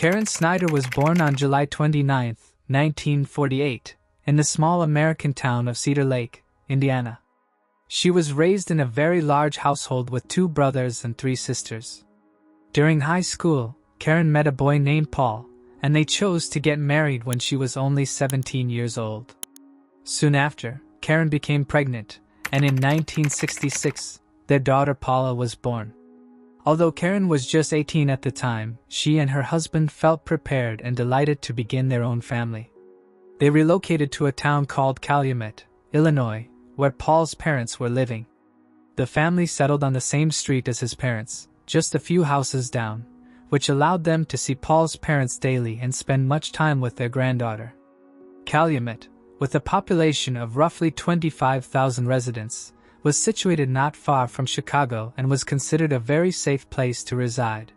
Karen Snyder was born on July 29, 1948, in the small American town of Cedar Lake, Indiana. She was raised in a very large household with 2 brothers and 3 sisters. During high school, Karen met a boy named Paul, and they chose to get married when she was only 17 years old. Soon after, Karen became pregnant, and in 1966, their daughter Paula was born. Although Karen was just 18 at the time, she and her husband felt prepared and delighted to begin their own family. They relocated to a town called Calumet, Illinois, where Paul's parents were living. The family settled on the same street as his parents, just a few houses down, which allowed them to see Paul's parents daily and spend much time with their granddaughter. Calumet, with a population of roughly 25,000 residents, was situated not far from Chicago and was considered a very safe place to reside.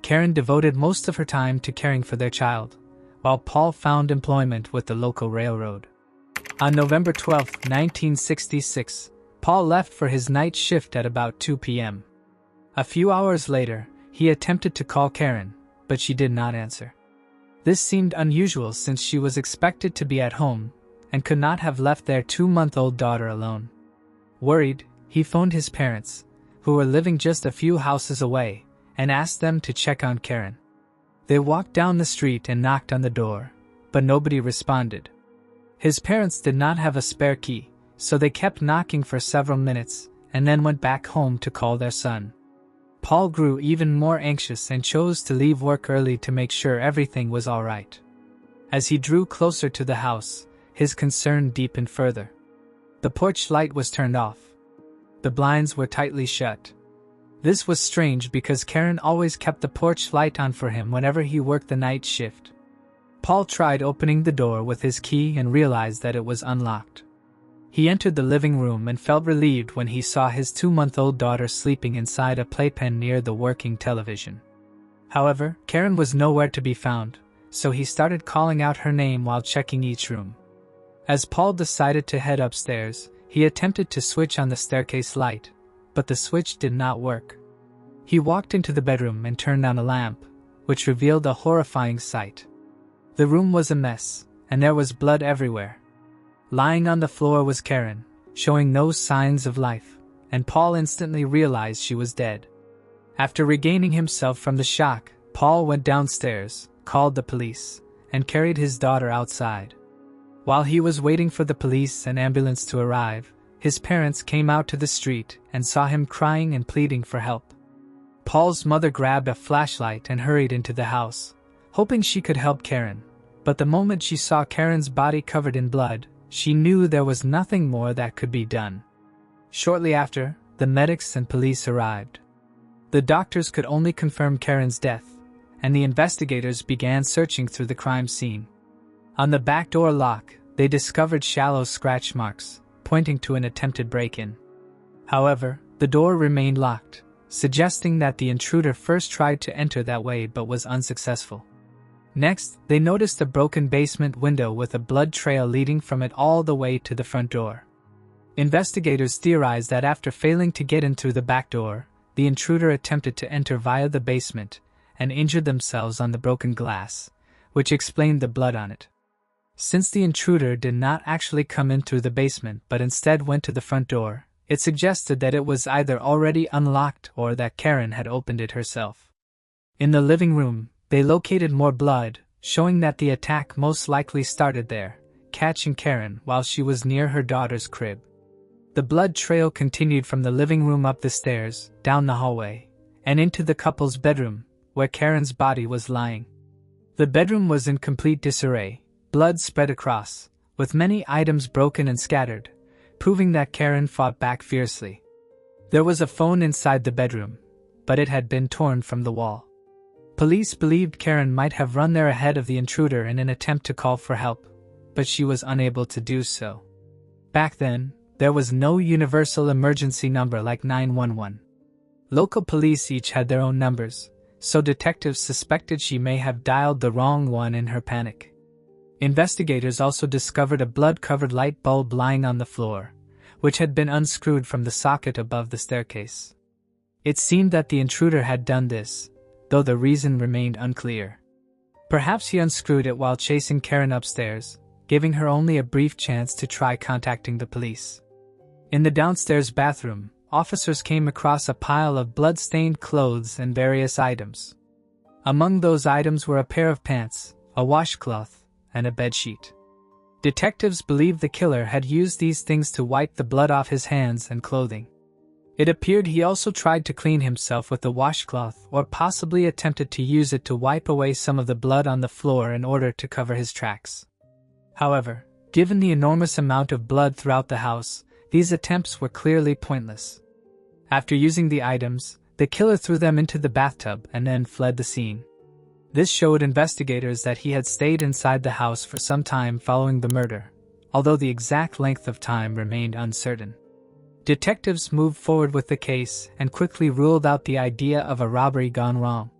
Karen devoted most of her time to caring for their child, while Paul found employment with the local railroad. On November 12, 1966, Paul left for his night shift at about 2 p.m. A few hours later, he attempted to call Karen, but she did not answer. This seemed unusual since she was expected to be at home and could not have left their 2-month-old daughter alone. Worried, he phoned his parents, who were living just a few houses away, and asked them to check on Karen. They walked down the street and knocked on the door, but nobody responded. His parents did not have a spare key, so they kept knocking for several minutes and then went back home to call their son. Paul grew even more anxious and chose to leave work early to make sure everything was all right. As he drew closer to the house, his concern deepened further. The porch light was turned off. The blinds were tightly shut. This was strange because Karen always kept the porch light on for him whenever he worked the night shift. Paul tried opening the door with his key and realized that it was unlocked. He entered the living room and felt relieved when he saw his 2-month-old daughter sleeping inside a playpen near the working television. However, Karen was nowhere to be found, so he started calling out her name while checking each room. As Paul decided to head upstairs, he attempted to switch on the staircase light, but the switch did not work. He walked into the bedroom and turned on a lamp, which revealed a horrifying sight. The room was a mess, and there was blood everywhere. Lying on the floor was Karen, showing no signs of life, and Paul instantly realized she was dead. After regaining himself from the shock, Paul went downstairs, called the police, and carried his daughter outside. While he was waiting for the police and ambulance to arrive, his parents came out to the street and saw him crying and pleading for help. Paul's mother grabbed a flashlight and hurried into the house, hoping she could help Karen, but the moment she saw Karen's body covered in blood, she knew there was nothing more that could be done. Shortly after, the medics and police arrived. The doctors could only confirm Karen's death, and the investigators began searching through the crime scene. On the back door lock, they discovered shallow scratch marks, pointing to an attempted break-in. However, the door remained locked, suggesting that the intruder first tried to enter that way but was unsuccessful. Next, they noticed a broken basement window with a blood trail leading from it all the way to the front door. Investigators theorized that after failing to get in through the back door, the intruder attempted to enter via the basement and injured themselves on the broken glass, which explained the blood on it. Since the intruder did not actually come in through the basement but instead went to the front door, it suggested that it was either already unlocked or that Karen had opened it herself. In the living room, they located more blood, showing that the attack most likely started there, catching Karen while she was near her daughter's crib. The blood trail continued from the living room up the stairs, down the hallway, and into the couple's bedroom, where Karen's body was lying. The bedroom was in complete disarray, blood spread across, with many items broken and scattered, proving that Karen fought back fiercely. There was a phone inside the bedroom, but it had been torn from the wall. Police believed Karen might have run there ahead of the intruder in an attempt to call for help, but she was unable to do so. Back then, there was no universal emergency number like 911. Local police each had their own numbers, so detectives suspected she may have dialed the wrong one in her panic. Investigators also discovered a blood-covered light bulb lying on the floor, which had been unscrewed from the socket above the staircase. It seemed that the intruder had done this, though the reason remained unclear. Perhaps he unscrewed it while chasing Karen upstairs, giving her only a brief chance to try contacting the police. In the downstairs bathroom, officers came across a pile of blood-stained clothes and various items. Among those items were a pair of pants, a washcloth, and a bedsheet. Detectives believed the killer had used these things to wipe the blood off his hands and clothing. It appeared he also tried to clean himself with the washcloth or possibly attempted to use it to wipe away some of the blood on the floor in order to cover his tracks. However, given the enormous amount of blood throughout the house, these attempts were clearly pointless. After using the items, the killer threw them into the bathtub and then fled the scene. This showed investigators that he had stayed inside the house for some time following the murder, although the exact length of time remained uncertain. Detectives moved forward with the case and quickly ruled out the idea of a robbery gone wrong.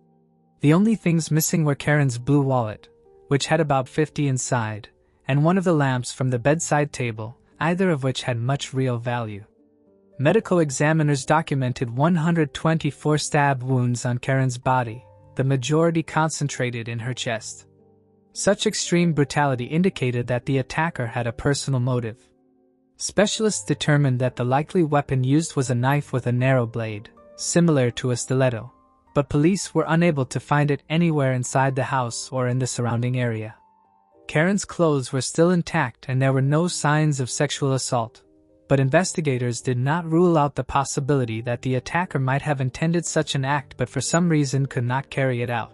The only things missing were Karen's blue wallet, which had about $50 inside, and one of the lamps from the bedside table, either of which had much real value. Medical examiners documented 124 stab wounds on Karen's body, the majority concentrated in her chest. Such extreme brutality indicated that the attacker had a personal motive. Specialists determined that the likely weapon used was a knife with a narrow blade, similar to a stiletto, but police were unable to find it anywhere inside the house or in the surrounding area. Karen's clothes were still intact and there were no signs of sexual assault, but investigators did not rule out the possibility that the attacker might have intended such an act but for some reason could not carry it out.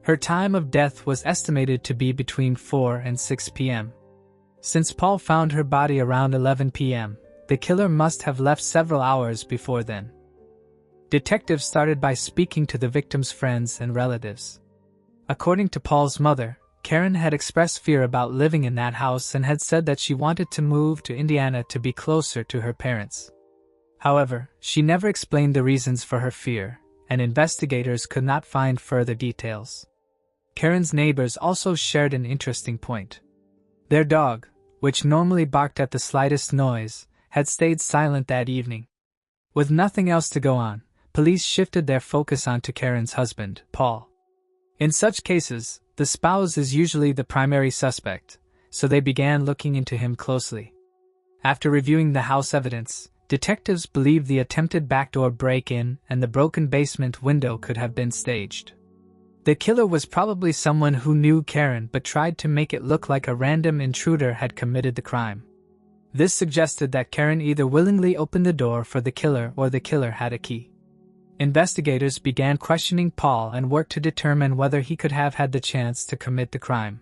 Her time of death was estimated to be between 4 and 6 p.m. Since Paul found her body around 11 p.m., the killer must have left several hours before then. Detectives started by speaking to the victim's friends and relatives. According to Paul's mother, Karen had expressed fear about living in that house and had said that she wanted to move to Indiana to be closer to her parents. However, she never explained the reasons for her fear, and investigators could not find further details. Karen's neighbors also shared an interesting point. Their dog, which normally barked at the slightest noise, had stayed silent that evening. With nothing else to go on, police shifted their focus onto Karen's husband, Paul. In such cases, the spouse is usually the primary suspect, so they began looking into him closely. After reviewing the house evidence, detectives believed the attempted backdoor break-in and the broken basement window could have been staged. The killer was probably someone who knew Karen but tried to make it look like a random intruder had committed the crime. This suggested that Karen either willingly opened the door for the killer or the killer had a key. Investigators began questioning Paul and worked to determine whether he could have had the chance to commit the crime.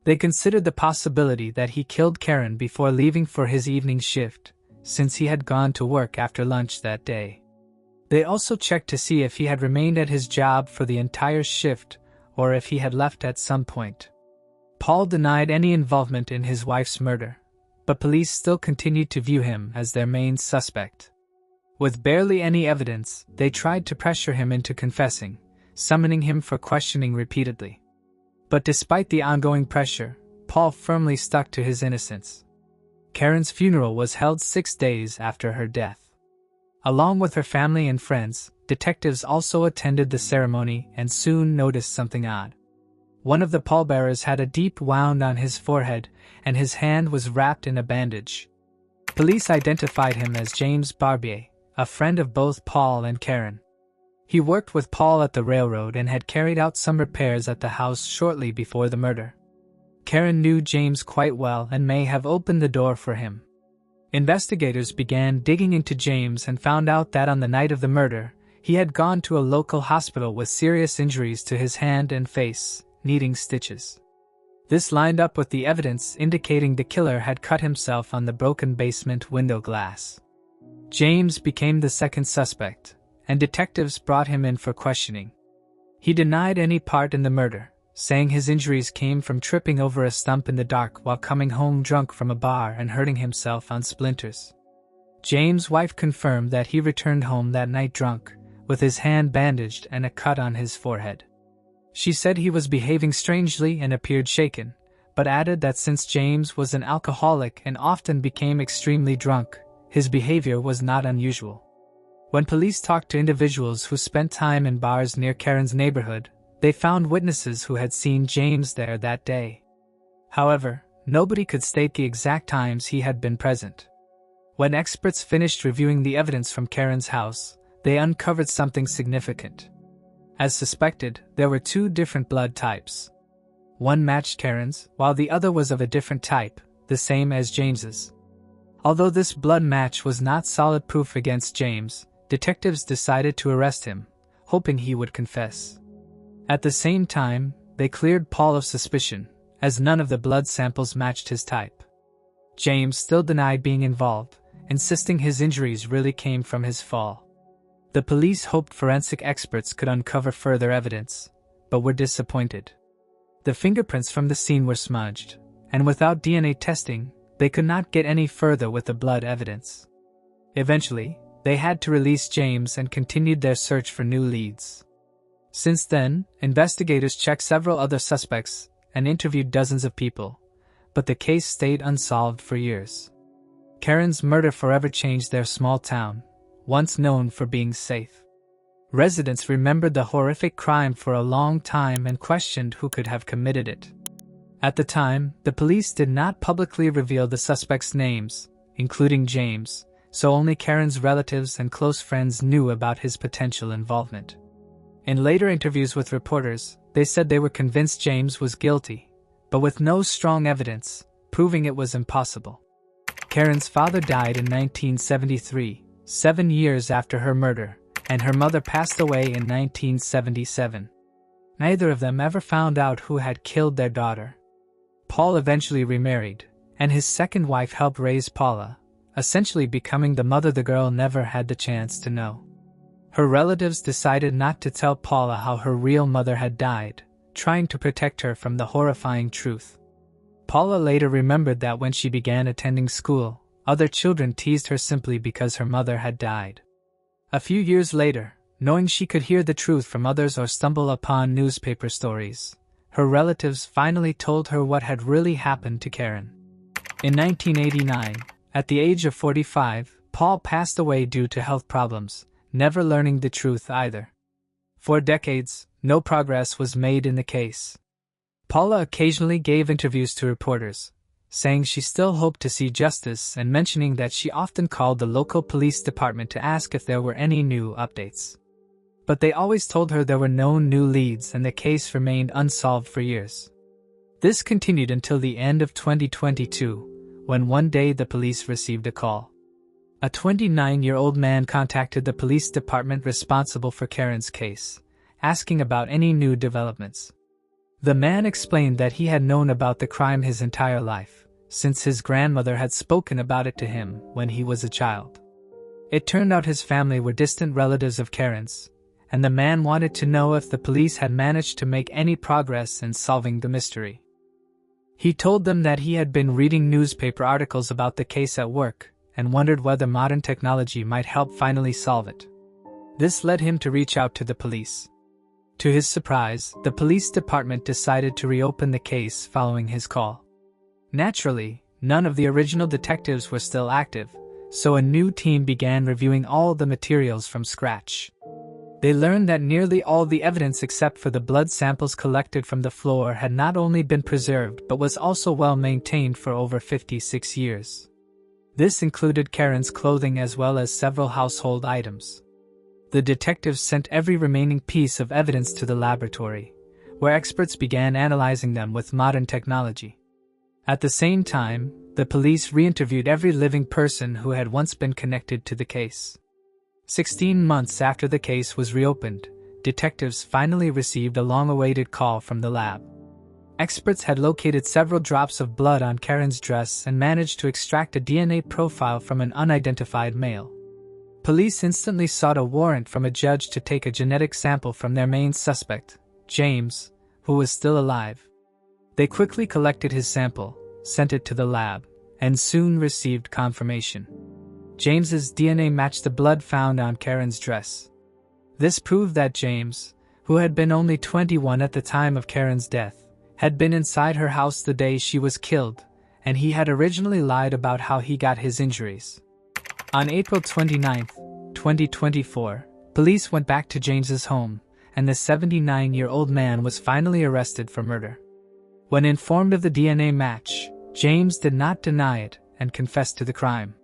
They considered the possibility that he killed Karen before leaving for his evening shift, since he had gone to work after lunch that day. They also checked to see if he had remained at his job for the entire shift or if he had left at some point. Paul denied any involvement in his wife's murder, but police still continued to view him as their main suspect. With barely any evidence, they tried to pressure him into confessing, summoning him for questioning repeatedly. But despite the ongoing pressure, Paul firmly stuck to his innocence. Karen's funeral was held 6 days after her death. Along with her family and friends, detectives also attended the ceremony and soon noticed something odd. One of the pallbearers had a deep wound on his forehead, and his hand was wrapped in a bandage. Police identified him as James Barbier, a friend of both Paul and Karen. He worked with Paul at the railroad and had carried out some repairs at the house shortly before the murder. Karen knew James quite well and may have opened the door for him. Investigators began digging into James and found out that on the night of the murder, he had gone to a local hospital with serious injuries to his hand and face, needing stitches. This lined up with the evidence indicating the killer had cut himself on the broken basement window glass. James became the second suspect, and detectives brought him in for questioning. He denied any part in the murder, saying his injuries came from tripping over a stump in the dark while coming home drunk from a bar and hurting himself on splinters. James' wife confirmed that he returned home that night drunk, with his hand bandaged and a cut on his forehead. She said he was behaving strangely and appeared shaken, but added that since James was an alcoholic and often became extremely drunk, his behavior was not unusual. When police talked to individuals who spent time in bars near Karen's neighborhood, they found witnesses who had seen James there that day. However, nobody could state the exact times he had been present. When experts finished reviewing the evidence from Karen's house, they uncovered something significant. As suspected, there were two different blood types. One matched Karen's, while the other was of a different type, the same as James's. Although this blood match was not solid proof against James, detectives decided to arrest him, hoping he would confess. At the same time, they cleared Paul of suspicion, as none of the blood samples matched his type. James still denied being involved, insisting his injuries really came from his fall. The police hoped forensic experts could uncover further evidence, but were disappointed. The fingerprints from the scene were smudged, and without DNA testing, they could not get any further with the blood evidence. Eventually, they had to release James and continued their search for new leads. Since then, investigators checked several other suspects and interviewed dozens of people, but the case stayed unsolved for years. Karen's murder forever changed their small town, once known for being safe. Residents remembered the horrific crime for a long time and questioned who could have committed it. At the time, the police did not publicly reveal the suspects' names, including James, so only Karen's relatives and close friends knew about his potential involvement. In later interviews with reporters, they said they were convinced James was guilty, but with no strong evidence, proving it was impossible. Karen's father died in 1973, 7 years after her murder, and her mother passed away in 1977. Neither of them ever found out who had killed their daughter. Paul eventually remarried, and his second wife helped raise Paula, essentially becoming the mother the girl never had the chance to know. Her relatives decided not to tell Paula how her real mother had died, trying to protect her from the horrifying truth. Paula later remembered that when she began attending school, other children teased her simply because her mother had died. A few years later, knowing she could hear the truth from others or stumble upon newspaper stories, her relatives finally told her what had really happened to Karen. In 1989, at the age of 45, Paul passed away due to health problems, never learning the truth either. For decades, no progress was made in the case. Paula occasionally gave interviews to reporters, saying she still hoped to see justice and mentioning that she often called the local police department to ask if there were any new updates. But they always told her there were no new leads and the case remained unsolved for years. This continued until the end of 2022, when one day the police received a call. A 29-year-old man contacted the police department responsible for Karen's case, asking about any new developments. The man explained that he had known about the crime his entire life, since his grandmother had spoken about it to him when he was a child. It turned out his family were distant relatives of Karen's, and the man wanted to know if the police had managed to make any progress in solving the mystery. He told them that he had been reading newspaper articles about the case at work, and wondered whether modern technology might help finally solve it. This led him to reach out to the police. To his surprise, the police department decided to reopen the case following his call. Naturally, none of the original detectives were still active, so a new team began reviewing all the materials from scratch. They learned that nearly all the evidence except for the blood samples collected from the floor had not only been preserved but was also well maintained for over 56 years. This included Karen's clothing as well as several household items. The detectives sent every remaining piece of evidence to the laboratory, where experts began analyzing them with modern technology. At the same time, the police re-interviewed every living person who had once been connected to the case. 16 months after the case was reopened, detectives finally received a long-awaited call from the lab. Experts had located several drops of blood on Karen's dress and managed to extract a DNA profile from an unidentified male. Police instantly sought a warrant from a judge to take a genetic sample from their main suspect, James, who was still alive. They quickly collected his sample, sent it to the lab, and soon received confirmation. James's DNA matched the blood found on Karen's dress. This proved that James, who had been only 21 at the time of Karen's death, had been inside her house the day she was killed, and he had originally lied about how he got his injuries. On April 29, 2024, police went back to James's home and the 79-year-old man was finally arrested for murder. When informed of the DNA match, James did not deny it and confessed to the crime.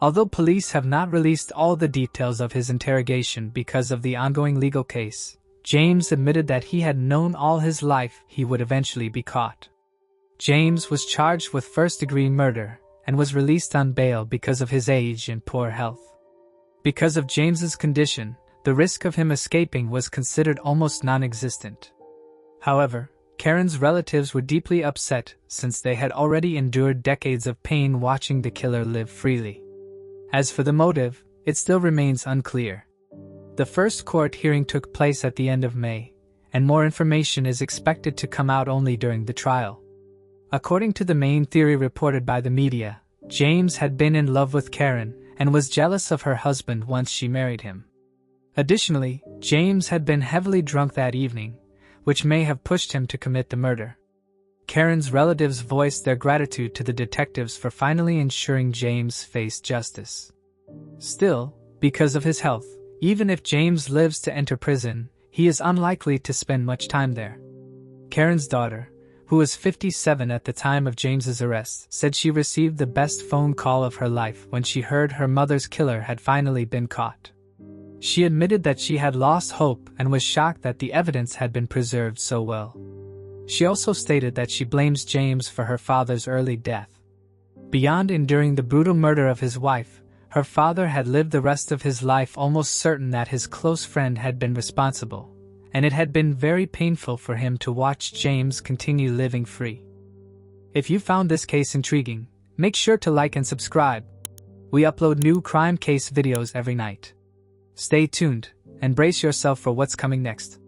Although police have not released all the details of his interrogation because of the ongoing legal case, James admitted that he had known all his life he would eventually be caught. James was charged with first-degree murder and was released on bail because of his age and poor health. Because of James's condition, the risk of him escaping was considered almost non-existent. However, Karen's relatives were deeply upset since they had already endured decades of pain watching the killer live freely. As for the motive, it still remains unclear. The first court hearing took place at the end of May, and more information is expected to come out only during the trial. According to the main theory reported by the media, James had been in love with Karen and was jealous of her husband once she married him. Additionally, James had been heavily drunk that evening, which may have pushed him to commit the murder. Karen's relatives voiced their gratitude to the detectives for finally ensuring James faced justice. Still, because of his health, even if James lives to enter prison, he is unlikely to spend much time there. Karen's daughter, who was 57 at the time of James's arrest, said she received the best phone call of her life when she heard her mother's killer had finally been caught. She admitted that she had lost hope and was shocked that the evidence had been preserved so well. She also stated that she blames James for her father's early death. Beyond enduring the brutal murder of his wife, her father had lived the rest of his life almost certain that his close friend had been responsible, and it had been very painful for him to watch James continue living free. If you found this case intriguing, make sure to like and subscribe. We upload new crime case videos every night. Stay tuned and brace yourself for what's coming next.